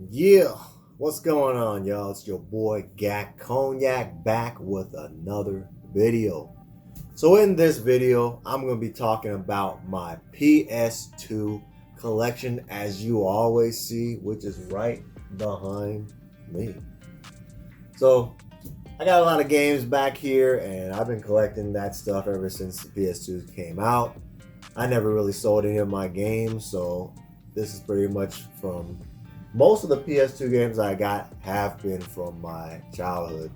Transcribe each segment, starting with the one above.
Yeah, what's going on, y'all? It's your boy Gak Cognac back with another video. So in this video, I'm going to be talking about my PS2 collection, as you always see, which is right behind me. So I got a lot of games back here, and I've been collecting that stuff ever since the PS2 came out. I never really sold any of my games, so this is pretty much from most of the PS2 games I got have been from my childhood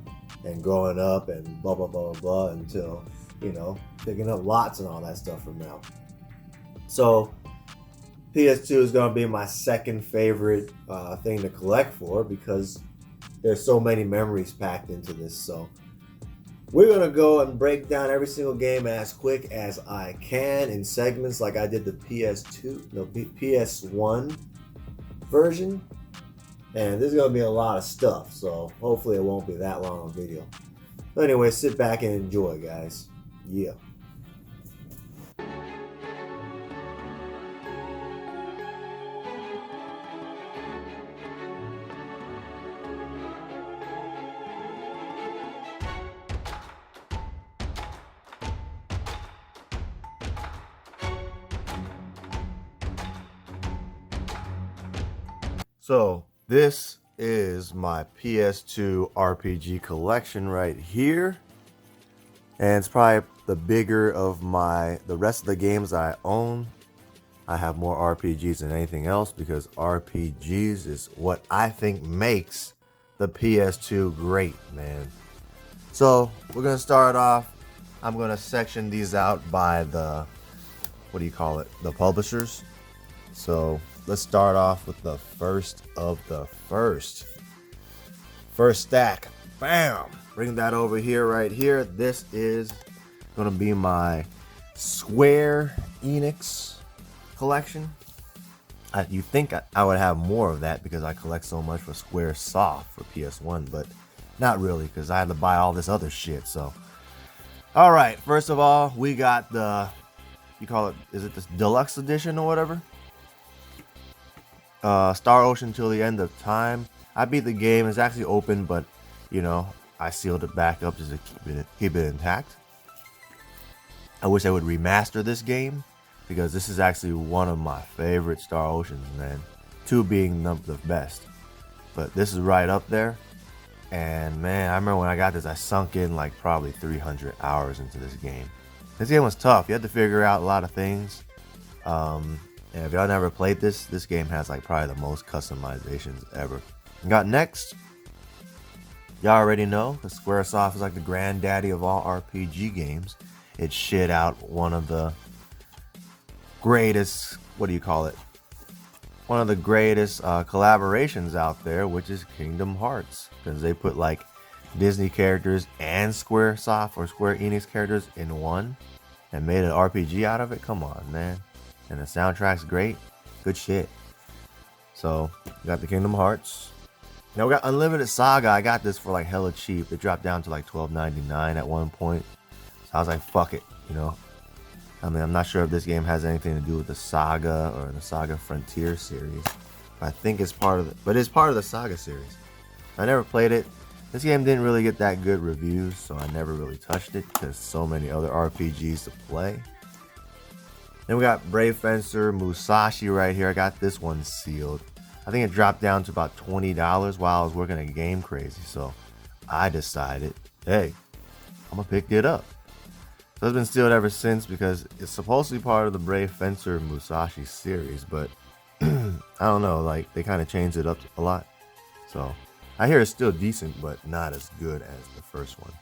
and growing up and blah blah blah blah until, picking up lots and all that stuff from now. So PS2 is going to be my second favorite thing to collect for because there's so many memories packed into this. So we're going to go and break down every single game as quick as I can in segments like I did the PS1 version. And there's going to be a lot of stuff, so hopefully it won't be that long of a video. But anyway, sit back and enjoy, guys. Yeah. So this is my PS2 RPG collection right here, and it's probably the bigger of the rest of the games I own. I have more RPGs than anything else because RPGs is what I think makes the PS2 great, man. So we're gonna start off. I'm gonna section these out by the the publishers. So let's start off with the first of the first stack. Bam! Bring that over here, right here. This is gonna be my Squarenix collection. You think I would have more of that because I collect so much for Squaresoft for PS1, but not really because I had to buy all this other shit. So, all right. First of all, we got is it this deluxe edition or whatever? Star Ocean Till the End of Time. I beat the game. It's actually open, but I sealed it back up just to keep it intact. I wish I would remaster this game because this is actually one of my favorite Star Oceans, man. 2 being the best, but this is right up there. And man, I remember when I got this, I sunk in like probably 300 hours into this game. This game was tough. You had to figure out a lot of things. And if y'all never played this game has like probably the most customizations ever. Got next. Y'all already know that Squaresoft is like the granddaddy of all RPG games. It shit out one of the greatest, one of the greatest collaborations out there, which is Kingdom Hearts. Because they put like Disney characters and Squaresoft or Square Enix characters in one and made an RPG out of it. Come on, man. And the soundtrack's great. Good shit. So, we got the Kingdom Hearts. Now we got Unlimited Saga. I got this for like hella cheap. It dropped down to like $12.99 at one point. So I was like, fuck it, I mean, I'm not sure if this game has anything to do with the Saga or the Saga Frontier series. But I think it's part of the Saga series. I never played it. This game didn't really get that good reviews, so I never really touched it because so many other RPGs to play. Then we got Brave Fencer Musashi right here. I got this one sealed. I think it dropped down to about $20 while I was working at Game Crazy. So I decided, hey, I'm going to pick it up. So it's been sealed ever since because it's supposed to be part of the Brave Fencer Musashi series. But I don't know, like they kind of changed it up a lot. So I hear it's still decent, but not as good as the first one.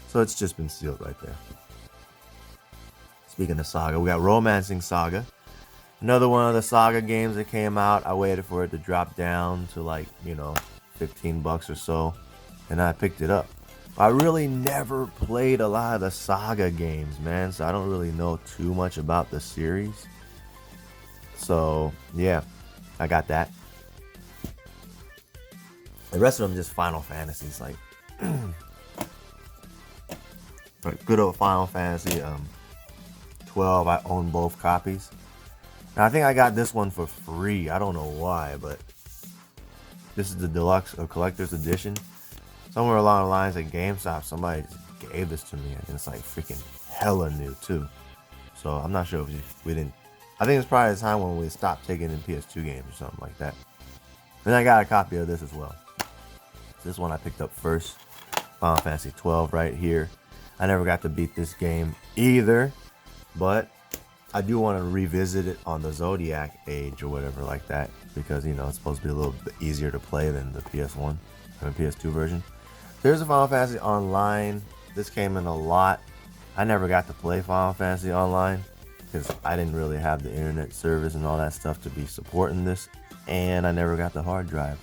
So it's just been sealed right there. Speaking of Saga, we got Romancing Saga. Another one of the Saga games that came out. I waited for it to drop down to like, $15 or so. And I picked it up. I really never played a lot of the Saga games, man. So I don't really know too much about the series. So, yeah. I got that. The rest of them just Final Fantasies. Like, good old Final Fantasy 12, I own both copies. Now I think I got this one for free. I don't know why, but This is the deluxe or collector's edition. Somewhere along the lines at GameStop, somebody just gave this to me, and it's like freaking hella new too. So I'm not sure if we didn't. I think it's probably the time when we stopped taking in PS2 games or something like that. And I got a copy of this as well. This one I picked up first. Final Fantasy 12 right here. I never got to beat this game either, but I do want to revisit it on the Zodiac age or whatever like that, because you know it's supposed to be a little bit easier to play than the PS1 and the PS2 version. There's a Final Fantasy Online. This came in a lot. I never got to play Final Fantasy Online because I didn't really have the internet service and all that stuff to be supporting this, and I never got the hard drive.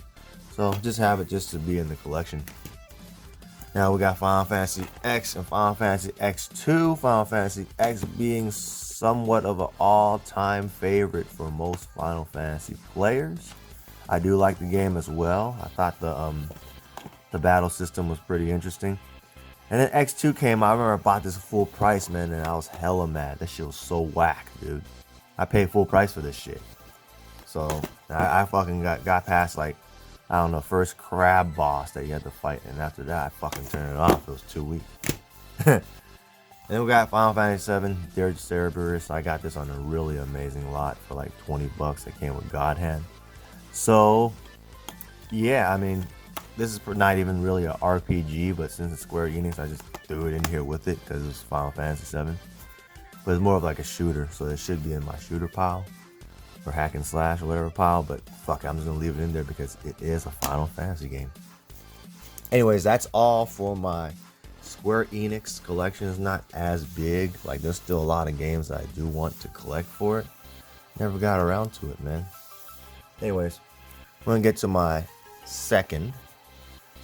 So just have it just to be in the collection. Now we got Final Fantasy X and Final Fantasy X2. Final Fantasy X being somewhat of an all-time favorite for most Final Fantasy players. I do like the game as well. I thought the battle system was pretty interesting. And then X2 came out. I remember I bought this full price, man, and I was hella mad. That shit was so whack, dude. I paid full price for this shit. So I fucking got past, like, I don't know, first crab boss that you had to fight, and after that I fucking turned it off. It was too weak. And then we got Final Fantasy VII, Dirge Cerberus. I got this on a really amazing lot for like $20. It came with God Hand. So yeah, I mean, this is not even really an RPG, but since it's Square Enix, I just threw it in here with it because it's Final Fantasy VII. But it's more of like a shooter, so it should be in my shooter pile or hack and slash or whatever pile, but fuck, I'm just gonna leave it in there because it is a Final Fantasy game. Anyways, that's all for my Square Enix collection. Is not as big. Like, there's still a lot of games that I do want to collect for it. Never got around to it, man. Anyways, I'm gonna get to my second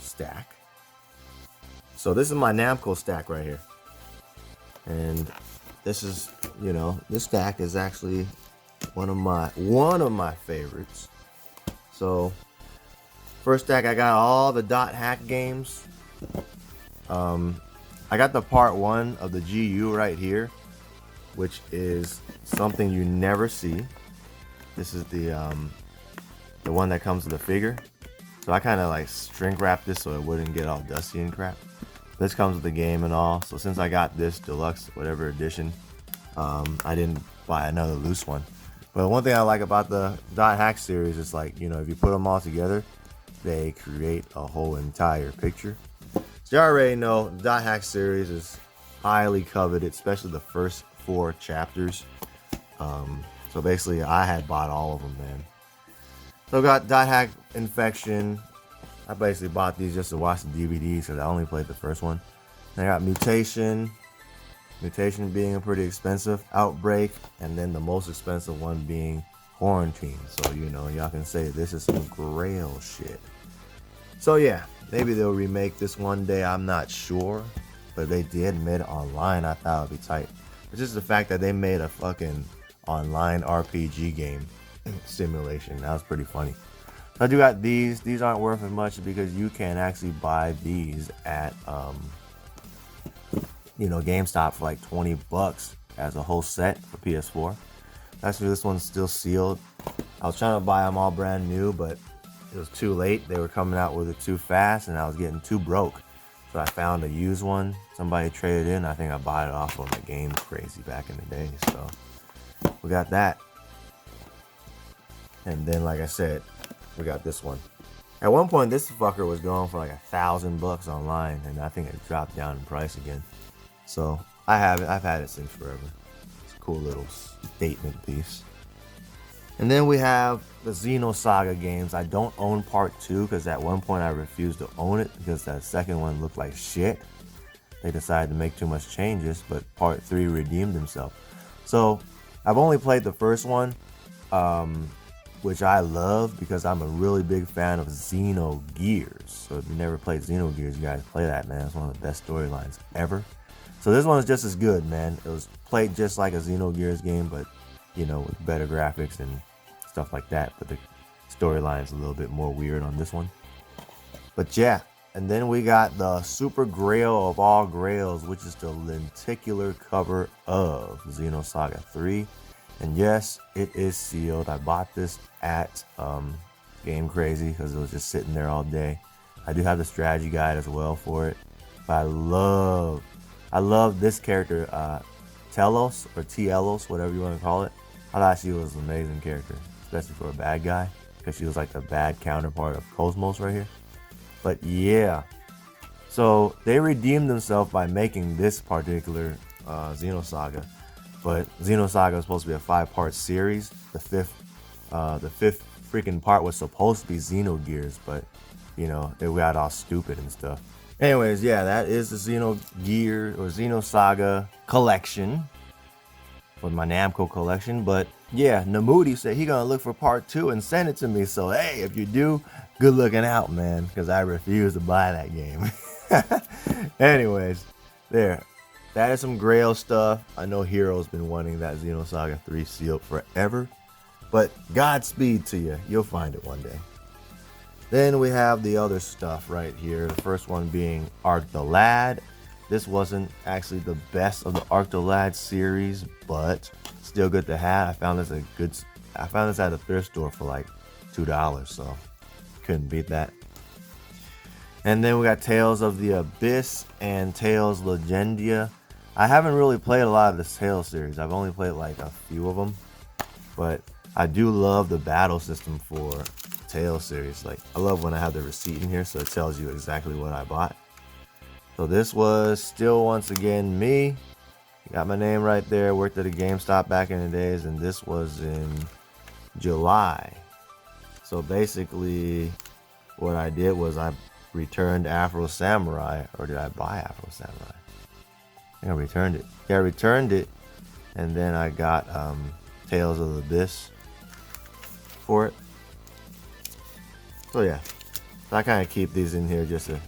stack. So this is my Namco stack right here, and this is, you know, this stack is actually one of my favorites. So first stack, I got all the dot hack games. I got the part 1 of the GU right here, which is something you never see. This is the one that comes with the figure. So I kind of like shrink wrapped this so it wouldn't get all dusty and crap. This comes with the game and all. So since I got this deluxe whatever edition, I didn't buy another loose one. But one thing I like about the dot hack series is, like, you know, if you put them all together, they create a whole entire picture. So you already know the dot hack series is highly coveted, especially the first 4 chapters. So basically I had bought all of them, man. So I got dot hack Infection. I basically bought these just to watch the DVDs because I only played the first one. Then I got Mutation. Mutation being a pretty expensive. Outbreak, and then the most expensive one being Quarantine. So, you know, y'all can say this is some Grail shit. So yeah, maybe they'll remake this one day. I'm not sure, but they did made it online. I thought it would be tight. It's just the fact that they made a fucking online RPG game simulation. That was pretty funny. So I do got these. These aren't worth as much because you can actually buy these at you know, GameStop for like $20 as a whole set for PS4. Actually, this one's still sealed. I was trying to buy them all brand new, but it was too late. They were coming out with it too fast, and I was getting too broke. So I found a used one. Somebody traded in. I think I bought it off on the Game Crazy back in the day. So we got that. And then, like I said, we got this one. At one point, this fucker was going for like $1,000 online, and I think it dropped down in price again. So I have it. I've had it since forever. It's a cool little statement piece. And then we have the Xenosaga games. I don't own part 2 because at one point I refused to own it because that second one looked like shit. They decided to make too much changes, but part 3 redeemed himself. So I've only played the first one, which I love because I'm a really big fan of Xenogears. So if you never played Xenogears, you guys play that, man. It's one of the best storylines ever. So this one is just as good, man. It was played just like a Xenogears game, but, you know, with better graphics and stuff like that. But the storyline is a little bit more weird on this one. But yeah, and then we got the Super Grail of all grails, which is the lenticular cover of Xenosaga 3. And yes, it is sealed. I bought this at game crazy because it was just sitting there all day. I do have the strategy guide as well for it. But I love this character, Telos or Tielos, whatever you want to call it. I thought she was an amazing character, especially for a bad guy, because she was like the bad counterpart of Cosmos right here. But yeah, so they redeemed themselves by making this particular Xenosaga. But Xenosaga is supposed to be a 5-part series. The fifth freaking part was supposed to be Xenogears, but you know, they got all stupid and stuff. Anyways, yeah, that is the Xenogear or Xenosaga collection with my Namco collection. But yeah, Namudi said he gonna look for part 2 and send it to me. So hey, if you do, good looking out, man, because I refuse to buy that game. Anyways, there. That is some Grail stuff. I know Hero's been wanting that Xenosaga 3 sealed forever. But Godspeed to you. You'll find it one day. Then we have the other stuff right here. The first one being Arc the Lad. This wasn't actually the best of the Arc the Lad series, but still good to have. I found this at a thrift store for like $2, so couldn't beat that. And then we got Tales of the Abyss and Tales Legendia. I haven't really played a lot of this Tales series. I've only played like a few of them, but I do love the battle system for Tales series. Like, I love when I have the receipt in here so it tells you exactly what I bought. So this was still once again me. Got my name right there. Worked at a GameStop back in the days, and this was in July. So basically what I did was I returned Afro Samurai, or did I buy Afro Samurai? I think I returned it. Yeah, I returned it, and then I got Tales of the Abyss for it. So yeah, so I kind of keep these in here just to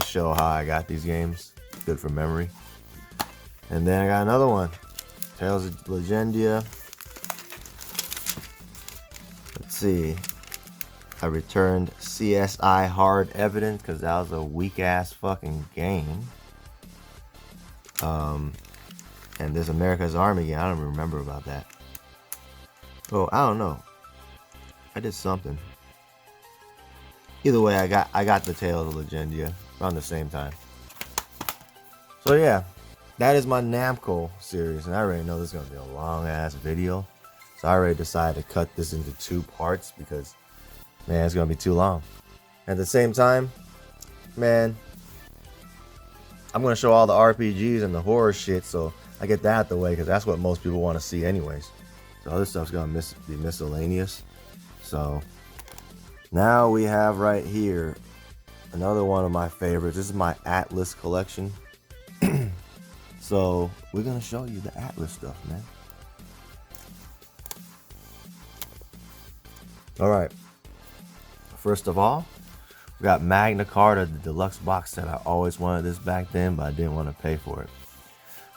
show how I got these games. Good for memory. And then I got another one, Tales of Legendia. Let's see. I returned CSI Hard Evidence because that was a weak ass fucking game. And this America's Army game, I don't remember about that. Oh, I don't know. I did something. Either way, I got the Tales of Legendia around the same time. So yeah, that is my Namco series, and I already know this is gonna be a long ass video. So I already decided to cut this into 2 parts because, man, it's gonna be too long. At the same time, man, I'm gonna show all the RPGs and the horror shit, so I get that out the way because that's what most people want to see anyways. The other stuff's gonna be miscellaneous. So now we have right here another one of my favorites. This is my Atlus collection. So we're gonna show you the Atlus stuff, man. All right. First of all, we got Magna Carta, the deluxe box set. I always wanted this back then, but I didn't want to pay for it.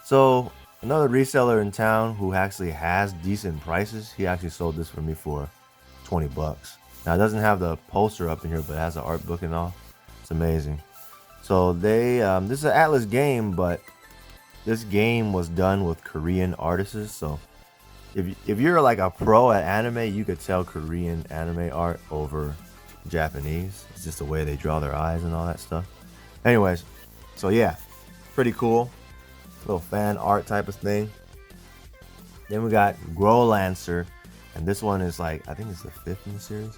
So another reseller in town who actually has decent prices, he actually sold this for me for $20. Now it doesn't have the poster up in here, but it has an art book and all. It's amazing. So they, this is an Atlus game, but this game was done with Korean artists. So if you're like a pro at anime, you could tell Korean anime art over Japanese. It's just the way they draw their eyes and all that stuff. Anyways, so yeah, pretty cool. Little fan art type of thing. Then we got Growlancer, and this one is like, I think it's the 5th in the series.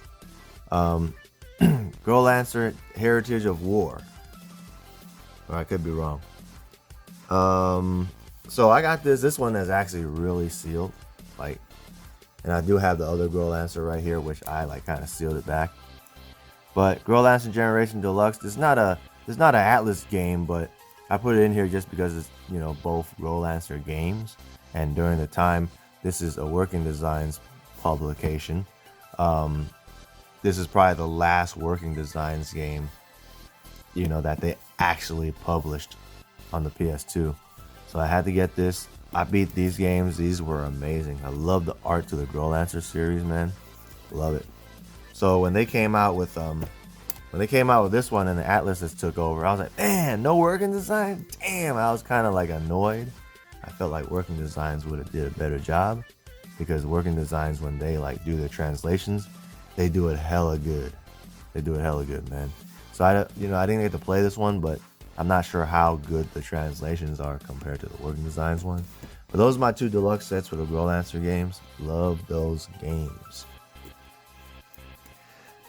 Growlancer, Heritage of War. Or I could be wrong. So I got this one is actually really sealed, like, and I do have the other Growlancer right here, which I like kind of sealed it back. But Growlancer Generation Deluxe, it's not an Atlus game, but I put it in here just because it's, you know, both Growlancer games, and during the time this is a Working Designs publication. This is probably the last Working Designs game, you know, that they actually published on the PS2. So I had to get this. I beat these games. These were amazing. I love the art to the Growlancer series, man. Love it. So when they came out with this one and the Atlus just took over, I was like, man, no Working Design? Damn, I was kind of like annoyed. I felt like Working Designs would have did a better job, because Working Designs, when they like do their translations, they do it hella good. They do it hella good, man. So I didn't get to play this one, but I'm not sure how good the translations are compared to the Working Designs one. But those are my 2 deluxe sets for the Growlancer games. Love those games.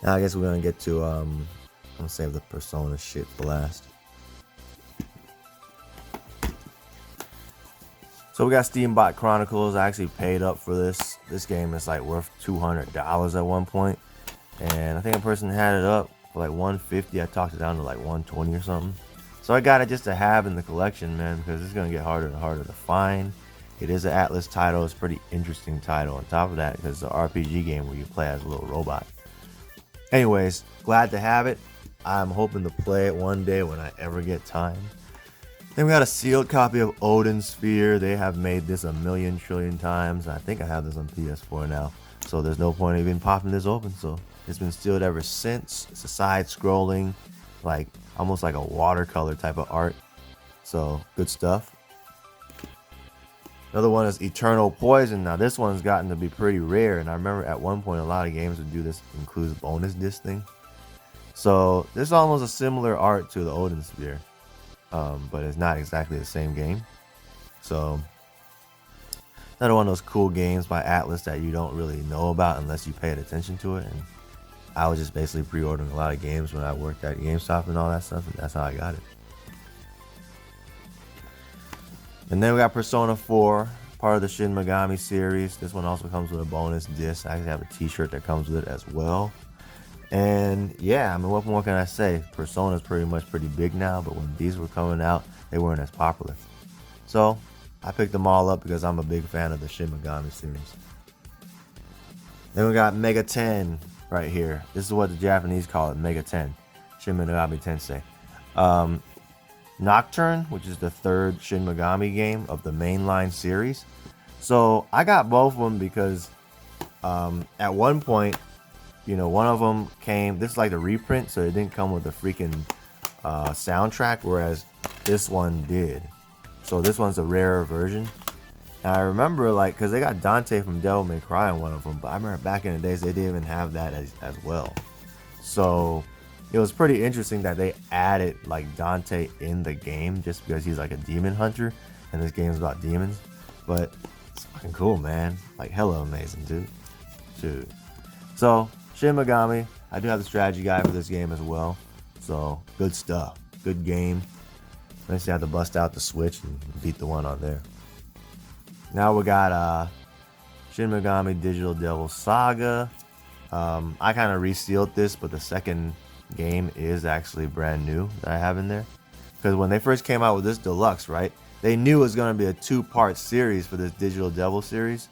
Now I guess we're gonna get to I'm gonna save the Persona shit for last. So we got Steambot Chronicles. I actually paid up for this. This game is like worth $200 at one point, and I think a person had it up for like $150. I talked it down to like $120 or something. So I got it just to have in the collection, man, because it's gonna get harder and harder to find. It is an Atlus title. It's a pretty interesting title. On top of that, because it's an RPG game where you play as a little robot. Anyways, glad to have it. I'm hoping to play it one day when I ever get time. Then we got a sealed copy of Odin Sphere. They have made this a million trillion times. I think I have this on PS4 now, so there's no point in even popping this open. So it's been sealed ever since. It's a side-scrolling, like almost like a watercolor type of art. So good stuff. Another one is Eternal Poison. Now this one's gotten to be pretty rare, and I remember at one point a lot of games would do this, includes bonus disc thing. So this is almost a similar art to the Odin Sphere, but it's not exactly the same game. So another one of those cool games by Atlus that you don't really know about unless you paid attention to it. And I was just basically pre-ordering a lot of games when I worked at GameStop and all that stuff, and that's how I got it. And then we got Persona 4, part of the Shin Megami series. This one also comes with a bonus disc. I actually have a t-shirt that comes with it as well. And yeah, I mean, what more can I say? Persona is pretty much pretty big now, but when these were coming out, they weren't as popular. So I picked them all up because I'm a big fan of the Shin Megami series. Then we got Mega 10 right here. This is what the Japanese call it, Mega 10. Shin Megami Tensei. Nocturne, which is the 3rd Shin Megami game of the mainline series. So I got both of them because at one point, you know, one of them came, this is like the reprint, so it didn't come with the freaking soundtrack, whereas this one did. So this one's a rarer version. And I remember, like, because they got Dante from Devil May Cry in one of them, but I remember back in the days they didn't even have that as well. So it was pretty interesting that they added like Dante in the game just because he's like a demon hunter and this game's about demons. But it's fucking cool, man. Like hella amazing, dude. So Shin Megami, I do have the strategy guide for this game as well. So good stuff, good game. Nice to have to bust out the Switch and beat the one on there. Now we got Shin Megami Digital Devil Saga. I kind of resealed this, but the second game is actually brand new that I have in there, because when they first came out with this deluxe, right, they knew it was going to be a 2-part series for this Digital Devil series,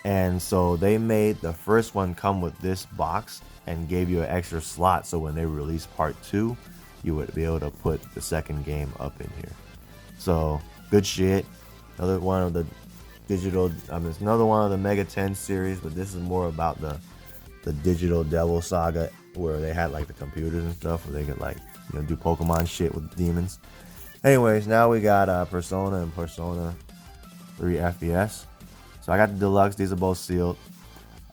and so they made the first one come with this box and gave you an extra slot, so when they release part 2 you would be able to put the second game up in here. So good shit. Another one of the digital, it's another one of the Mega 10 series, but this is more about the Digital Devil Saga, where they had like the computers and stuff where they could like, you know, do Pokemon shit with demons. Anyways, now we got Persona and Persona 3 FPS. So I got the deluxe. These are both sealed.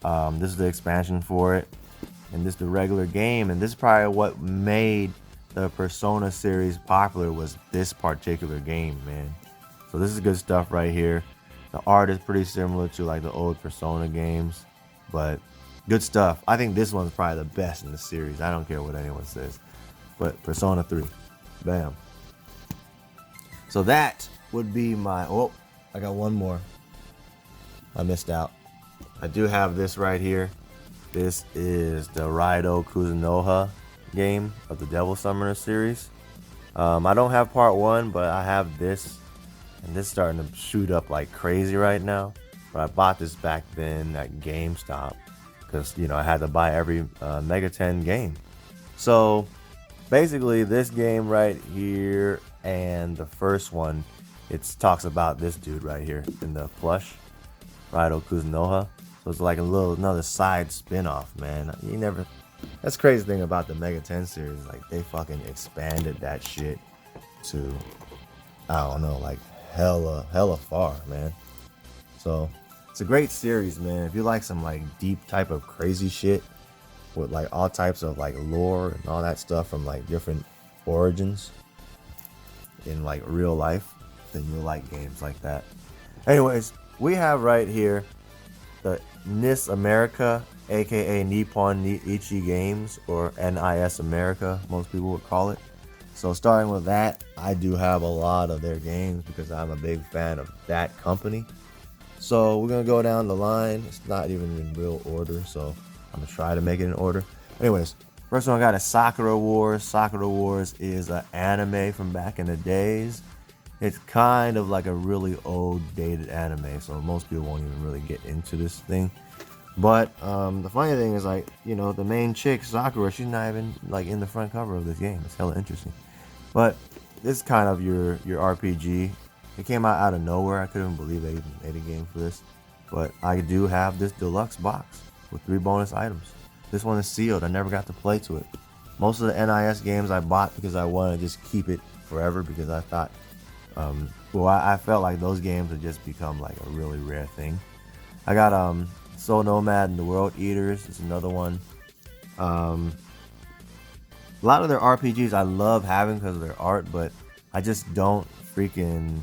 This is the expansion for it, and this is the regular game. And this is probably what made the Persona series popular, was this particular game, man. So this is good stuff right here. The art is pretty similar to like the old Persona games, but good stuff. I think this one's probably the best in the series. I don't care what anyone says. But Persona 3. Bam. So that would be my... Oh, I got one more. I missed out. I do have this right here. This is the Raido Kuzunoha game of the Devil Summoner series. I don't have part 1, but I have this. And this is starting to shoot up like crazy right now. But I bought this back then at GameStop, because, you know, I had to buy every Mega 10 game. So basically this game right here and the first one, it talks about this dude right here in the plush, Raido Kuzunoha. So it's like another side spin-off, man. That's the crazy thing about the Mega 10 series, like they fucking expanded that shit to, I don't know, like hella far, man. So it's a great series, man. If you like some like deep type of crazy shit, with like all types of like lore and all that stuff from like different origins in like real life, then you'll like games like that. Anyways, we have right here the NIS America, aka Nippon Ichi Games, or NIS America, most people would call it. So starting with that, I do have a lot of their games because I'm a big fan of that company. So we're gonna go down the line. It's not even in real order, so I'm gonna try to make it in order. Anyways, first one I got is Sakura Wars. Sakura Wars is an anime from back in the days. It's kind of like a really old, dated anime, so most people won't even really get into this thing. But the funny thing is, like, you know, the main chick, Sakura, she's not even like in the front cover of this game. It's hella interesting. But this is kind of your RPG. It came out of nowhere. I couldn't believe they even made a game for this. But I do have this deluxe box with 3 bonus items. This one is sealed. I never got to play to it. Most of the NIS games I bought because I wanted to just keep it forever because I thought, I felt like those games would just become like a really rare thing. I got Soul Nomad and the World Eaters. It's another one. A lot of their RPGs I love having because of their art, but I just don't freaking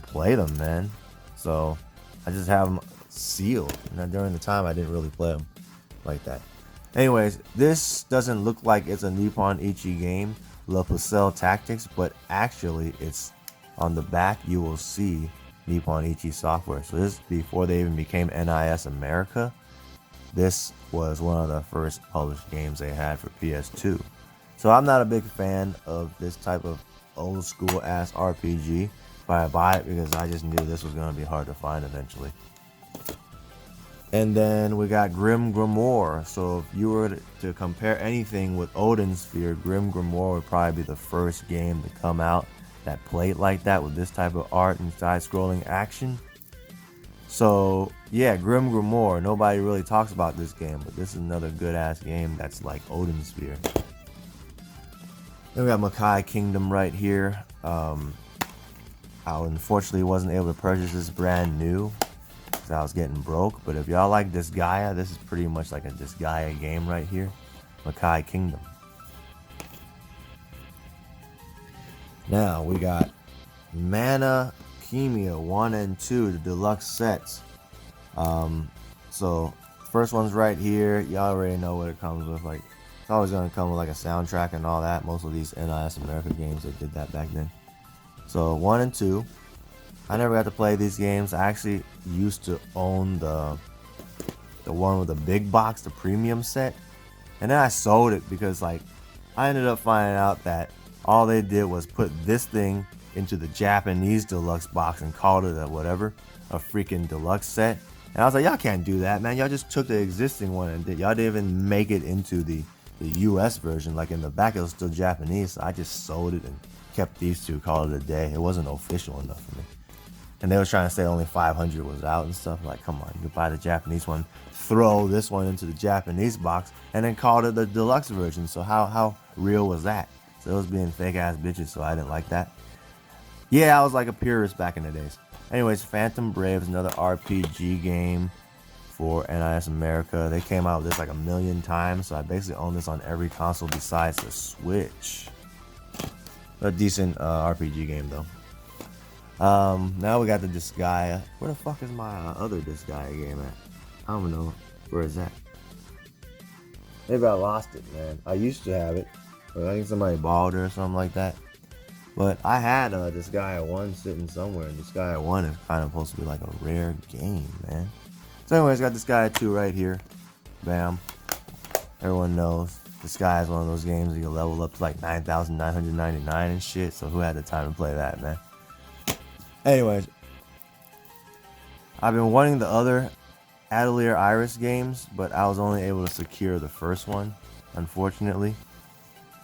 play them, man. So I just have them sealed. And during the time, I didn't really play them like that. Anyways, this doesn't look like it's a Nippon Ichi game, La Pucelle Tactics, but actually it's on the back. You will see Nippon Ichi software. So this, before they even became NIS America, this was one of the first published games they had for PS2. So I'm not a big fan of this type of old school ass RPG, but I buy it because I just knew this was going to be hard to find eventually. And then we got Grim Grimoire. So if you were to compare anything with Odin Sphere, Grim Grimoire would probably be the first game to come out that played like that with this type of art and side-scrolling action. So yeah, Grim Grimoire. Nobody really talks about this game, but this is another good-ass game that's like Odin Sphere. Then we got Makai Kingdom right here. I unfortunately wasn't able to purchase this brand new because I was getting broke. But if y'all like Disgaea, this is pretty much like a Disgaea game right here. Makai Kingdom. Now we got Mana Chemia 1 and 2, the deluxe sets. So first one's right here. Y'all already know what it comes with. Like, it's always gonna come with like a soundtrack and all that. Most of these NIS America games, they did that back then. So 1 and 2. I never got to play these games. I actually used to own the one with the big box, the premium set, and then I sold it because like I ended up finding out that all they did was put this thing into the Japanese deluxe box and called it a freaking deluxe set. And I was like, y'all can't do that, man. Y'all just took the existing one and y'all didn't even make it into the US version. Like in the back, it was still Japanese. So I just sold it and kept these two, called it a day. It wasn't official enough for me. And they was trying to say only 500 was out and stuff. Like, come on, you could buy the Japanese one, throw this one into the Japanese box, and then call it the deluxe version. So how real was that? So it was being fake ass bitches, so I didn't like that. Yeah, I was like a purist back in the days. Anyways, Phantom Brave is another RPG game for NIS America. They came out with this like 1,000,000 times, so I basically own this on every console besides the Switch. A decent RPG game though. Now we got the Disgaea. Where the fuck is my other Disgaea game at? I don't know. Where is that? Maybe I lost it, man. I used to have it, but I think somebody borrowed it or something like that. But I had Disgaea 1 sitting somewhere, and Disgaea 1 is kind of supposed to be like a rare game, man. So anyways, got Disgaea 2 right here. Bam. Everyone knows Disgaea is one of those games that you level up to like 9,999 and shit, so who had the time to play that, man? Anyways, I've been wanting the other Atelier Iris games, but I was only able to secure the first one, unfortunately.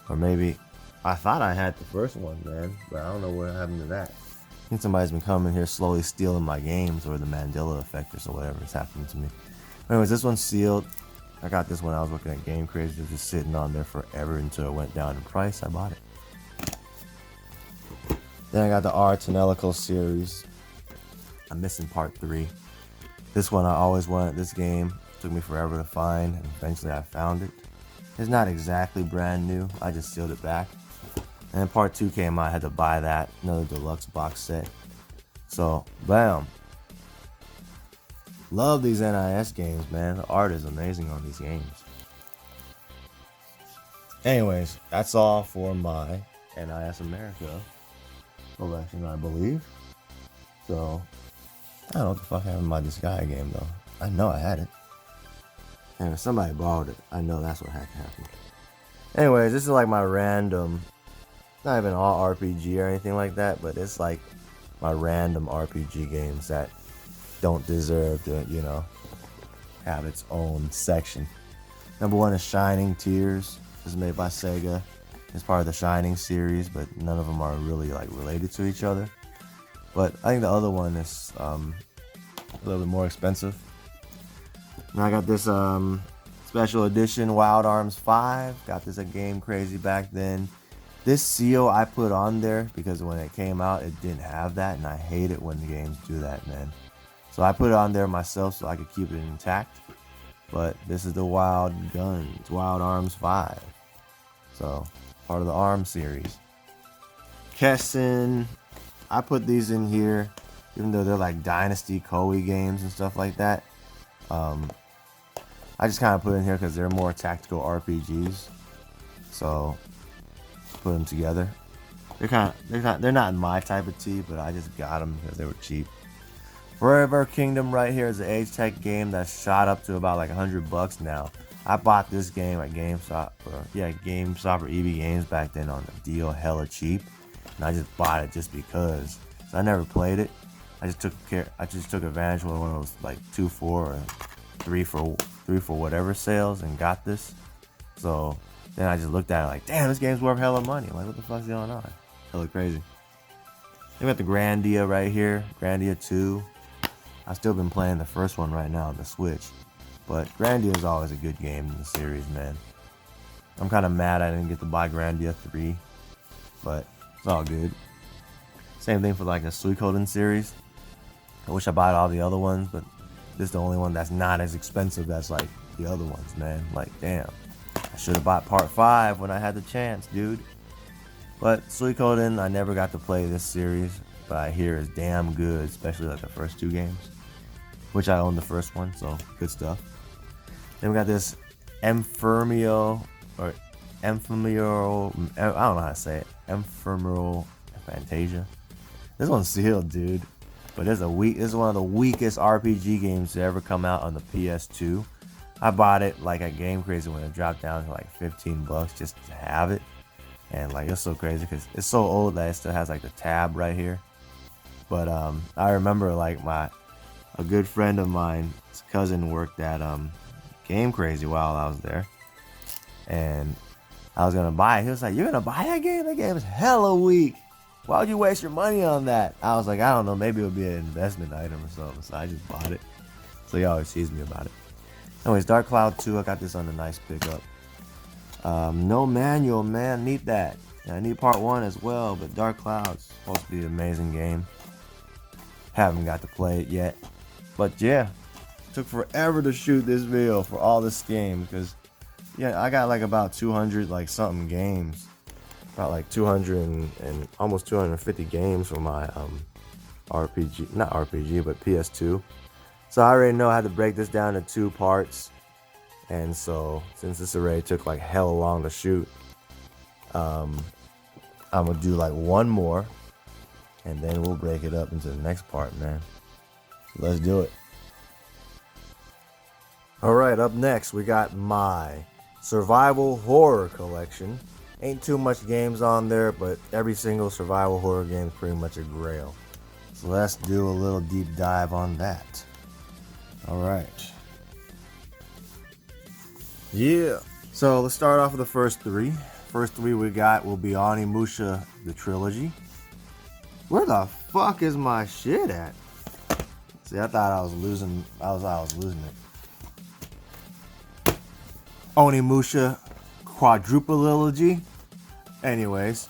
Or maybe I thought I had the first one, man, but I don't know what happened to that. I think somebody's been coming here slowly stealing my games, or the Mandela effect or so, whatever is happening to me. Anyways, this one's sealed. I got this when I was working at Game Crazy. It was just sitting on there forever until it went down in price. I bought it. Then I got the R. Tonelico series. I'm missing part 3. This one, I always wanted this game. Took me forever to find, and eventually I found it. It's not exactly brand new. I just sealed it back. And then part 2 came out. I had to buy that, another deluxe box set. So, bam. Love these NIS games, man. The art is amazing on these games. Anyways, that's all for my NIS America collection, I believe. So, I don't know what the fuck happened to my Disgaea game, though. I know I had it. And if somebody borrowed it, I know that's what had to happen. Anyways, this is like my random, not even all RPG or anything like that, but it's like my random RPG games that don't deserve to, you know, have its own section. Number 1 is Shining Tears. This is made by Sega. It's part of the Shining series, but none of them are really like related to each other. But I think the other one is a little bit more expensive. Now I got this special edition Wild Arms 5. Got this at Game Crazy back then. This seal I put on there because when it came out, it didn't have that, and I hate it when the games do that, man. So I put it on there myself so I could keep it intact. But this is the Wild Guns, Wild Arms 5. So, part of the ARM series. Kessen, I put these in here, even though they're like Dynasty Koei games and stuff like that. I just kind of put in here because they're more tactical RPGs. So, put them together. They're not my type of tea, but I just got them because they were cheap. Forever Kingdom right here is an age tech game that's shot up to about like $100 now. I bought this game at GameStop or EB Games back then on a deal, hella cheap, and I just bought it just because. So I never played it. I just took advantage of one of those like 2 for or 3 for whatever sales and got this. So then I just looked at it like, damn, this game's worth hella money. I'm like, what the fuck's going on? Hella crazy. Then we got the Grandia right here, Grandia 2. I've still been playing the first one right now on the Switch. But Grandia is always a good game in the series, man. I'm kind of mad I didn't get to buy Grandia 3. But it's all good. Same thing for like the Suikoden series. I wish I bought all the other ones, but this is the only one that's not as expensive as like the other ones, man. Like, damn. I should have bought part 5 when I had the chance, dude. But Suikoden, I never got to play this series, but I hear is damn good, especially like the first 2 games, which I own the first one, so good stuff. Then we got this Infernal, I don't know how to say it, Infernal Fantasia. This one's sealed, dude, but this is one of the weakest RPG games to ever come out on the PS2. I bought it like at Game Crazy when it dropped down to like $15 just to have it. And like, it's so crazy because it's so old that it still has like the tab right here. But I remember like a good friend of mine, his cousin worked at Game Crazy while I was there. And I was gonna buy it. He was like, "You're gonna buy that game? That game is hella weak. Why would you waste your money on that?" I was like, I don't know, maybe it would be an investment item or something. So I just bought it. So he always teased me about it. Anyways, Dark Cloud 2, I got this on a nice pickup. No manual, man. Need that. Yeah, I need part 1 as well, but Dark Cloud's supposed to be an amazing game. Haven't got to play it yet. But yeah, took forever to shoot this video for all this game because yeah, I got like about 200 like something games. About like 200 and almost 250 games for my not RPG, but PS2. So I already know I had to break this down into 2 parts. And so, since this already took like hella long to shoot, I'm gonna do like 1 more, and then we'll break it up into the next part, man. Let's do it. Alright, up next, we got my survival horror collection. Ain't too much games on there, but every single survival horror game is pretty much a grail. So let's do a little deep dive on that. Alright. Yeah. So let's start off with the first 3. First 3 we got will be Onimusha, the trilogy. Where the fuck is my shit at? See, I thought I was losing. I was losing it. Onimusha quadruplilogy. Anyways,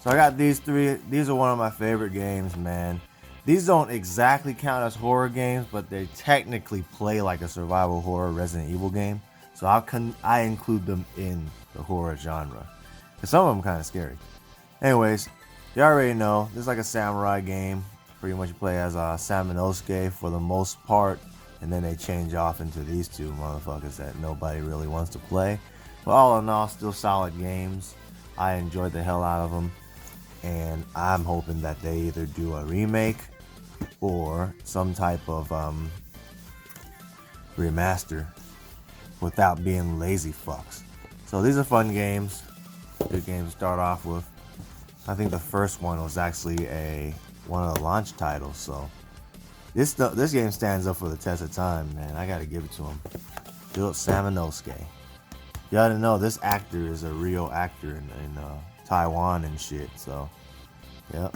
so I got these 3. These are one of my favorite games, man. These don't exactly count as horror games, but they technically play like a survival horror Resident Evil game. So I include them in the horror genre. Because some of them kind of scary. Anyways, you already know, this is like a samurai game. Pretty much you play as Samanosuke for the most part. And then they change off into these two motherfuckers that nobody really wants to play. But all in all, still solid games. I enjoyed the hell out of them. And I'm hoping that they either do a remake or some type of remaster without being lazy fucks. So these are fun games. Good games to start off with. I think the first one was actually one of the launch titles. So this game stands up for the test of time, man. I gotta give it to him. Philip Samanosuke. Y'all didn't know this actor is a real actor in Taiwan and shit. So, yep.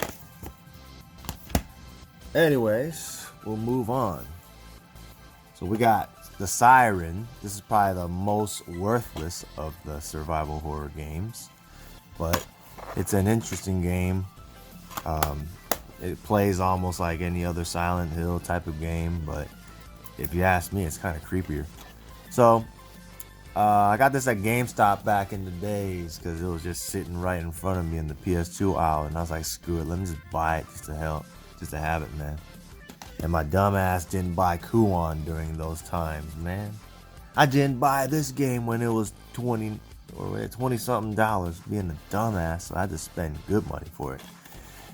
Anyways, we'll move on. So we got The Siren. This is probably the most worthless of the survival horror games, but it's an interesting game. It plays almost like any other Silent Hill type of game, but if you ask me, it's kind of creepier. So I got this at GameStop back in the days because it was just sitting right in front of me in the PS2 aisle, and I was like, screw it, let me just buy it just to have it, man. And my dumb ass didn't buy Kuon during those times, man. I didn't buy this game when it was $20 something, being a dumbass, so I had to spend good money for it.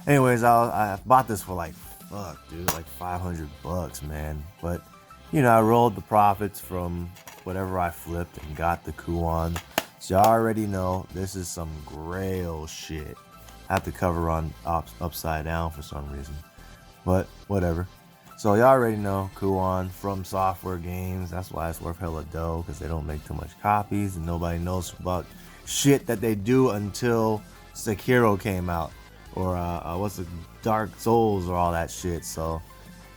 Anyways, I bought this for like, fuck, dude, like $500, man. But, you know, I rolled the profits from whatever I flipped and got the Kuon. So y'all already know this is some grail shit. I have the cover on upside down for some reason. But whatever. So y'all already know Kuon from Software Games. That's why it's worth hella dough, because they don't make too much copies and nobody knows about shit that they do until Sekiro came out. Or what's the Dark Souls or all that shit. So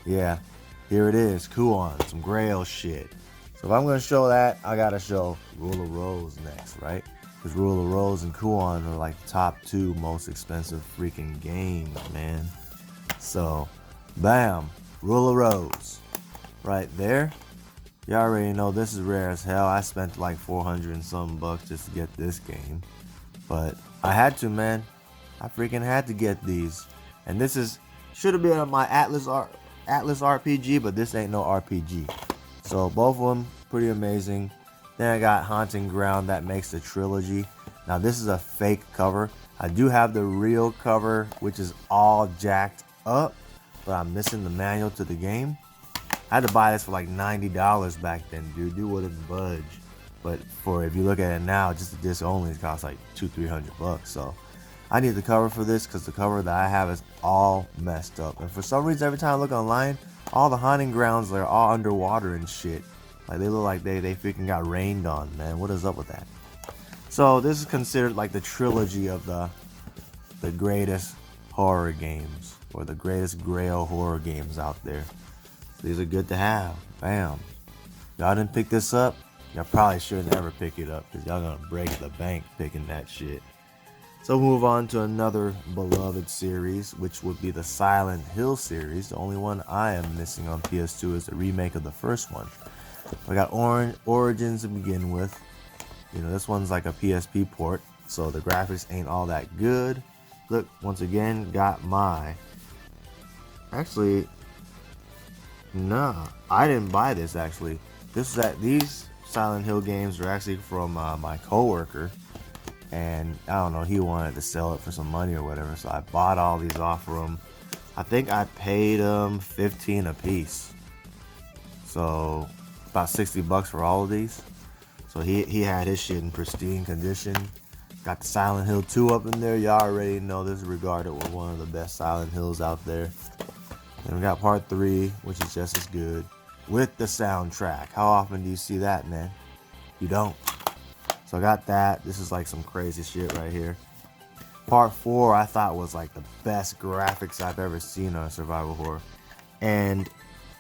yeah, here it is, Kuon, some grail shit. So if I'm gonna show that, I gotta show Rule of Rose next, right? Because Rule of Rose and Kuon are like the top 2 most expensive freaking games, man. So, bam, Rule of Rose, right there. You already know this is rare as hell. I spent like 400 and some bucks just to get this game, but I had to, man. I freaking had to get these. And this should have been on my Atlus RPG, but this ain't no RPG. So both of them pretty amazing. Then I got Haunting Ground that makes the trilogy. Now this is a fake cover. I do have the real cover, which is all jacked up, but I'm missing the manual to the game. I had to buy this for like $90 back then, dude. Dude wouldn't budge. But if you look at it now, just the disc only, it costs like $200-300. So I need the cover for this because the cover that I have is all messed up. And for some reason, every time I look online, all the haunting grounds, they're all underwater and shit. Like they look like they freaking got rained on, man. What is up with that? So this is considered like the trilogy of the greatest horror games, or the greatest grail horror games out there. So these are good to have. Bam. Y'all didn't pick this up? Y'all probably shouldn't ever pick it up, because y'all gonna break the bank picking that shit. So move on to another beloved series, which would be the Silent Hill series. The only one I am missing on PS2 is the remake of the first one. I got Origins to begin with. You know, this one's like a PSP port, so the graphics ain't all that good. Look, once again, got my... Actually, nah, I didn't buy this actually. These Silent Hill games are actually from my coworker. And I don't know, he wanted to sell it for some money or whatever, so I bought all these off of him. I think I paid him $15 a piece, so about $60 for all of these. So he had his shit in pristine condition. Got the Silent Hill 2 up in there. Y'all already know this is regarded as one of the best Silent Hills out there. Then we got part 3, which is just as good, with the soundtrack. How often do you see that, man? You don't. So I got that. This is like some crazy shit right here. Part 4 I thought was like the best graphics I've ever seen on a survival horror. And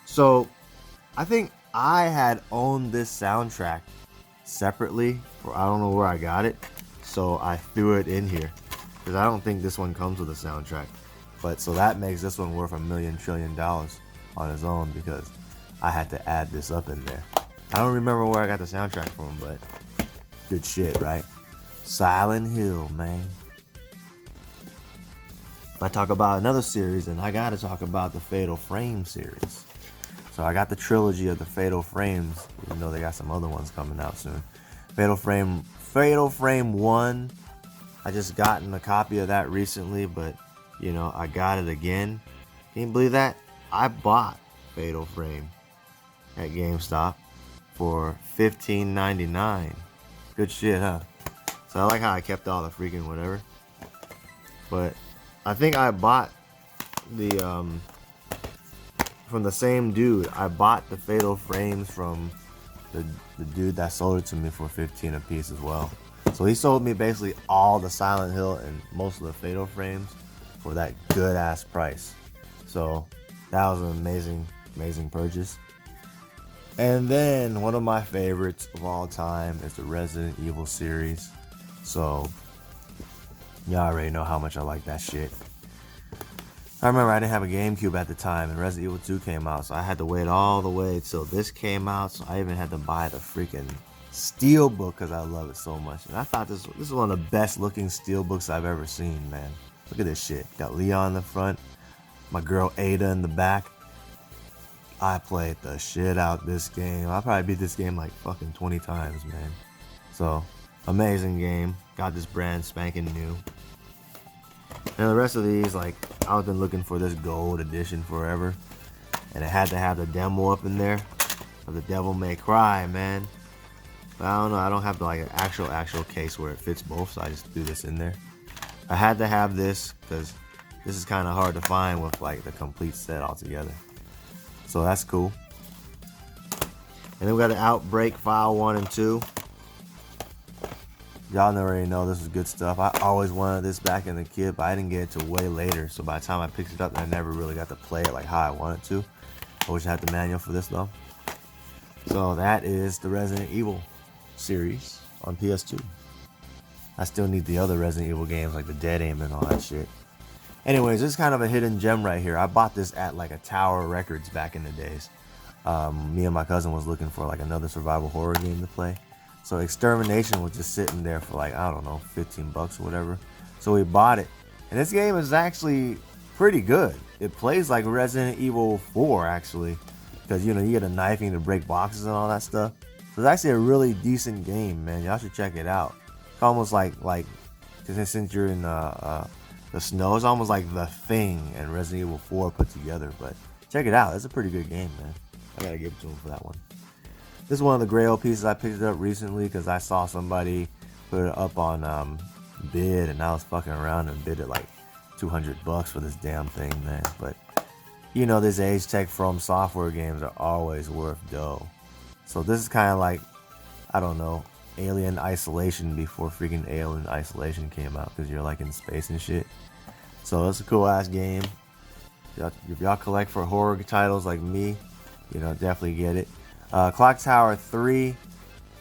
so I think I had owned this soundtrack separately, or I don't know where I got it. So I threw it in here, because I don't think this one comes with a soundtrack. But so that makes this one worth $1 million trillion on its own, because I had to add this up in there. I don't remember where I got the soundtrack from, but good shit, right? Silent Hill, man. If I talk about another series, then I gotta talk about the Fatal Frame series. So I got the trilogy of the Fatal Frames, even though they got some other ones coming out soon. Fatal Frame 1, I just gotten a copy of that recently, but you know, I got it again. Can you believe that? I bought Fatal Frame at GameStop for $15.99. Good shit, huh? So I like how I kept all the freaking whatever. But I think I bought the from the same dude. I bought the Fatal Frames from the dude that sold it to me for $15 a piece as well. So he sold me basically all the Silent Hill and most of the Fatal Frames for that good ass price. So that was an amazing purchase. And then one of my favorites of all time is the Resident Evil series. So y'all already know how much I like that shit. I remember I didn't have a GameCube at the time, and Resident Evil 2 came out, so I had to wait all the way till this came out. So I even had to buy the freaking Steelbook because I love it so much. And I thought this is one of the best looking Steelbooks I've ever seen, man. Look at this shit. Got Leon in the front, my girl Ada in the back. I played the shit out this game. I probably beat this game like fucking 20 times, man. So, amazing game. Got this brand spanking new. And the rest of these, like, I've been looking for this gold edition forever. And it had to have the demo up in there of the Devil May Cry, man. But I don't know, I don't have like an actual case where it fits both, so I just threw this in there. I had to have this because this is kind of hard to find with like the complete set altogether. So that's cool. And then we got the Outbreak File 1 and 2. Y'all already know this is good stuff. I always wanted this back in the kid, but I didn't get it till way later. So by the time I picked it up, I never really got to play it like how I wanted to. I wish I had the manual for this though. So that is the Resident Evil series on PS2. I still need the other Resident Evil games like the Dead Aim and all that shit. Anyways, this is kind of a hidden gem right here. I bought this at like a Tower Records back in the days. Me and my cousin was looking for like another survival horror game to play. So Extermination was just sitting there for like, I don't know, 15 bucks or whatever. So we bought it. And this game is actually pretty good. It plays like Resident Evil 4 actually. Because, you know, you get a knife and you can break boxes and all that stuff. So it's actually a really decent game, man. Y'all should check it out. It's almost like since you're in the snow, it's almost like The Thing and Resident Evil 4 put together. But check it out. It's a pretty good game, man. I gotta give it to him for that one. This is one of the Grail pieces. I picked it up recently because I saw somebody put it up on bid, and I was fucking around and bid it like 200 bucks for this damn thing, man. But you know, this Age Tech From Software games are always worth dough. So this is kind of like, I don't know, Alien Isolation before freaking Alien Isolation came out, because you're like in space and shit. So it's a cool ass game. If y'all collect for horror titles like me, you know, definitely get it. Clock Tower 3,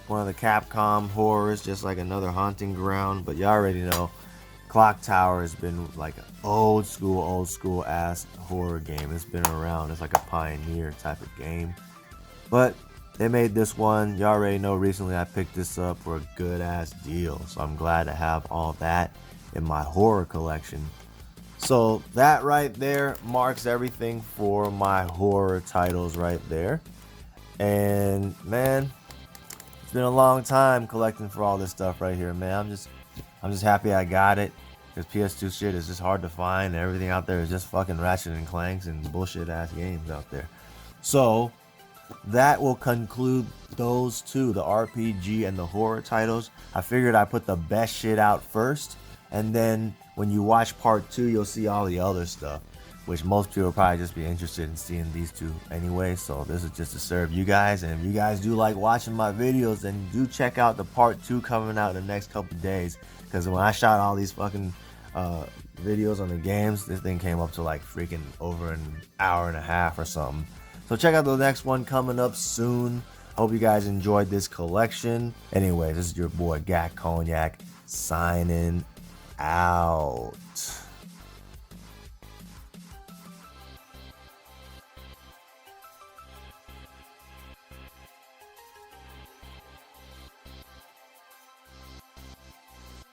one of the Capcom horrors, just like another haunting ground. But you already know, Clock Tower has been like an old school ass horror game. It's been around. It's like a pioneer type of game. But they made this one. You already know, recently I picked this up for a good ass deal. So I'm glad to have all that in my horror collection. So that right there marks everything for my horror titles right there. And man, it's been a long time collecting for all this stuff right here, man. I'm just happy I got it, because PS2 shit is just hard to find, and everything out there is just fucking Ratchet and Clanks and bullshit ass games out there. So that will conclude those two, the RPG and the horror titles. I figured I'd put the best shit out first, and then when you watch part 2, you'll see all the other stuff, which most people will probably just be interested in seeing these two anyway. So this is just to serve you guys. And if you guys do like watching my videos, then do check out the part 2 coming out in the next couple days. Because when I shot all these fucking videos on the games, this thing came up to like freaking over an hour and a half or something. So check out the next one coming up soon. Hope you guys enjoyed this collection. Anyway, this is your boy Gak Cognac signing out.